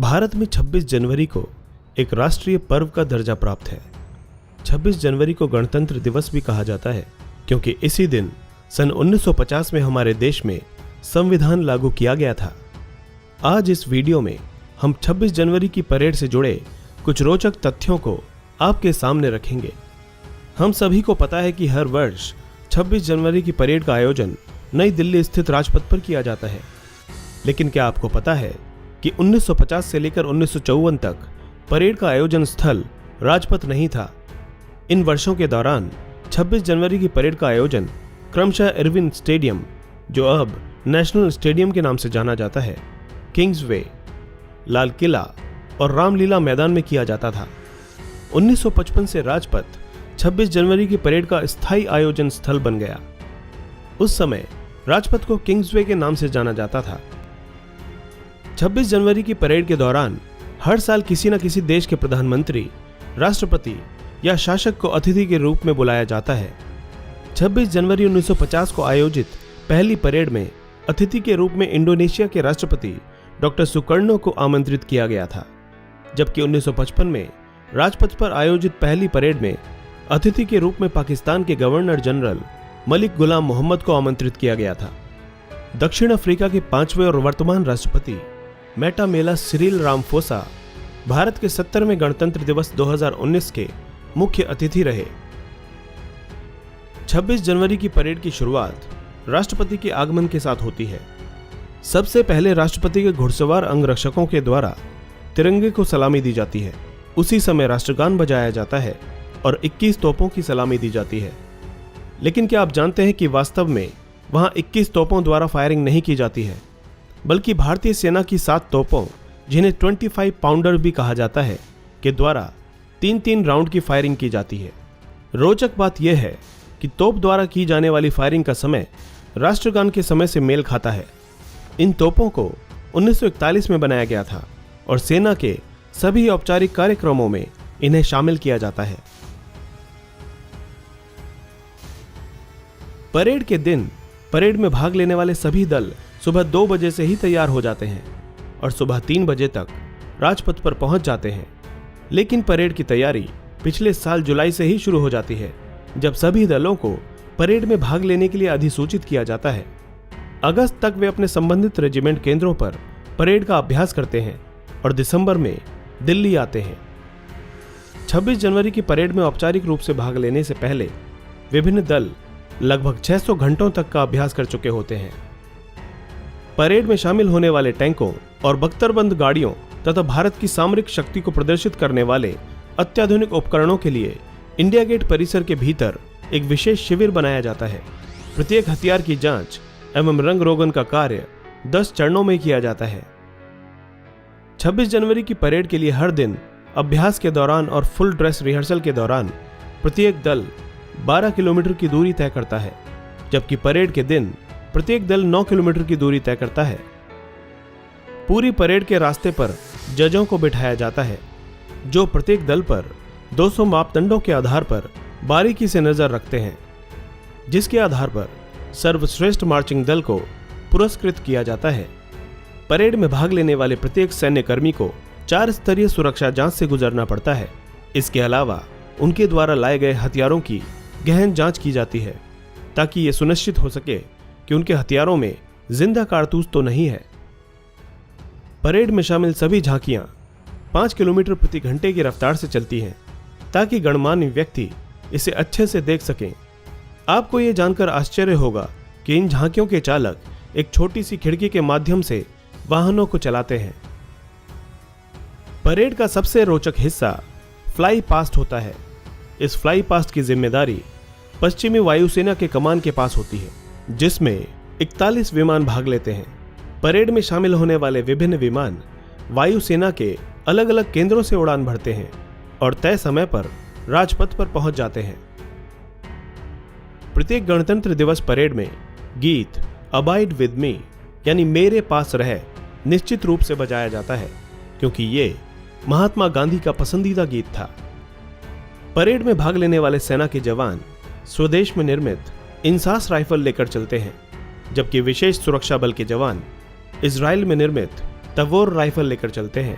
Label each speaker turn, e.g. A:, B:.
A: भारत में 26 जनवरी को एक राष्ट्रीय पर्व का दर्जा प्राप्त है। 26 जनवरी को गणतंत्र दिवस भी कहा जाता है क्योंकि इसी दिन सन 1950 में हमारे देश में संविधान लागू किया गया था। आज इस वीडियो में हम 26 जनवरी की परेड से जुड़े कुछ रोचक तथ्यों को आपके सामने रखेंगे। हम सभी को पता है कि हर वर्ष 26 जनवरी की परेड का आयोजन नई दिल्ली स्थित राजपथ पर किया जाता है, लेकिन क्या आपको पता है कि 1950 से लेकर 1954 तक परेड का आयोजन स्थल राजपथ नहीं था। इन वर्षों के दौरान 26 जनवरी की परेड का आयोजन क्रमशः इरविन स्टेडियम, जो अब नेशनल स्टेडियम के नाम से जाना जाता है, किंग्सवे, लाल किला और रामलीला मैदान में किया जाता था। 1955 से राजपथ 26 जनवरी की परेड का स्थायी आयोजन स्थल बन गया। उस समय राजपथ को किंग्सवे के नाम से जाना जाता था। 26 जनवरी की परेड के दौरान हर साल किसी न किसी देश के प्रधानमंत्री, राष्ट्रपति या शासक को अतिथि के रूप में बुलाया जाता है। 26 जनवरी 1950 को आयोजित पहली परेड में अतिथि के रूप में इंडोनेशिया के राष्ट्रपति डॉक्टर सुकर्णो को आमंत्रित किया गया था, जबकि 1955 में राजपथ पर आयोजित पहली परेड में अतिथि के रूप में पाकिस्तान के गवर्नर जनरल मलिक गुलाम मोहम्मद को आमंत्रित किया गया था। दक्षिण अफ्रीका के 5वें और वर्तमान राष्ट्रपति मैटामेला सिरिल रामफोसा भारत के 70वें गणतंत्र दिवस 2019 के मुख्य अतिथि रहे। 26 जनवरी की परेड की शुरुआत राष्ट्रपति के आगमन के साथ होती है। सबसे पहले राष्ट्रपति के घुड़सवार अंगरक्षकों के द्वारा तिरंगे को सलामी दी जाती है। उसी समय राष्ट्रगान बजाया जाता है और 21 तोपों की सलामी दी जाती है। लेकिन क्या आप जानते हैं कि वास्तव में वहां 21 तोपों द्वारा फायरिंग नहीं की जाती है, बल्कि भारतीय सेना की 7 तोपों, जिन्हें 25 पाउंडर भी कहा जाता है, के द्वारा 3-3 राउंड की फायरिंग की जाती है। रोचक बात यह है कि तोप द्वारा की जाने वाली फायरिंग का समय राष्ट्रगान के समय से मेल खाता है। इन तोपों को 1941 में बनाया गया था और सेना के सभी औपचारिक कार्यक्रमों में इन्हें शामिल किया जाता है। परेड के दिन परेड में भाग लेने वाले सभी दल सुबह 2 बजे से ही तैयार हो जाते हैं और सुबह 3 बजे तक राजपथ पर पहुंच जाते हैं। लेकिन परेड की तैयारी पिछले साल जुलाई से ही शुरू हो जाती है, जब सभी दलों को परेड में भाग लेने के लिए अधिसूचित किया जाता है। अगस्त तक वे अपने संबंधित रेजिमेंट केंद्रों पर परेड का अभ्यास करते हैं और दिसंबर में दिल्ली आते हैं। 26 जनवरी की परेड में औपचारिक रूप से भाग लेने से पहले विभिन्न दल लगभग 600 घंटों तक का अभ्यास कर चुके होते हैं। परेड में शामिल होने वाले टैंकों और बख्तरबंद गाड़ियों तथा भारत की सामरिक शक्ति को प्रदर्शित करने वाले अत्याधुनिक उपकरणों के लिए इंडिया गेट परिसर के भीतर एक विशेष शिविर बनाया जाता है। प्रत्येक हथियार की जांच एवं रंग रोगन का कार्य 10 चरणों में किया जाता है। 26 जनवरी की परेड के लिए हर दिन अभ्यास के दौरान और फुल ड्रेस रिहर्सल के दौरान प्रत्येक दल 12 किलोमीटर की दूरी तय करता है, जबकि परेड के दिन प्रत्येक दल 9 किलोमीटर की दूरी तय करता है। पूरी परेड के रास्ते पर जजों को बिठाया जाता है, जो प्रत्येक दल पर 200 मापदंडों के आधार पर बारीकी से नजर रखते हैं, जिसके आधार पर सर्वश्रेष्ठ मार्चिंग दल को पुरस्कृत किया जाता है। परेड में भाग लेने वाले प्रत्येक सैन्य कर्मी को 4 स्तरीय सुरक्षा जांच से गुजरना पड़ता है। इसके अलावा उनके द्वारा लाए गए हथियारों की गहन जांच की जाती है, ताकि यह सुनिश्चित हो सके कि उनके हथियारों में जिंदा कारतूस तो नहीं है। परेड में शामिल सभी झांकियां 5 किलोमीटर प्रति घंटे की रफ्तार से चलती हैं, ताकि गणमान्य व्यक्ति इसे अच्छे से देख सकें। आपको यह जानकर आश्चर्य होगा कि इन झांकियों के चालक एक छोटी सी खिड़की के माध्यम से वाहनों को चलाते हैं। परेड का सबसे रोचक हिस्सा फ्लाई पास्ट होता है। इस फ्लाई पास्ट की जिम्मेदारी पश्चिमी वायुसेना के कमान के पास होती है, जिसमें 41 विमान भाग लेते हैं। परेड में शामिल होने वाले विभिन्न विमान वायुसेना के अलग अलग केंद्रों से उड़ान भरते हैं और तय समय पर राजपथ पर पहुंच जाते हैं। प्रत्येक गणतंत्र दिवस परेड में गीत अबाइड विद मी, यानी मेरे पास रह, निश्चित रूप से बजाया जाता है, क्योंकि ये महात्मा गांधी का पसंदीदा गीत था। परेड में भाग लेने वाले सेना के जवान स्वदेश में निर्मित इंसास राइफल लेकर चलते हैं, जबकि विशेष सुरक्षा बल के जवान इजराइल में निर्मित तब वो राइफल लेकर चलते हैं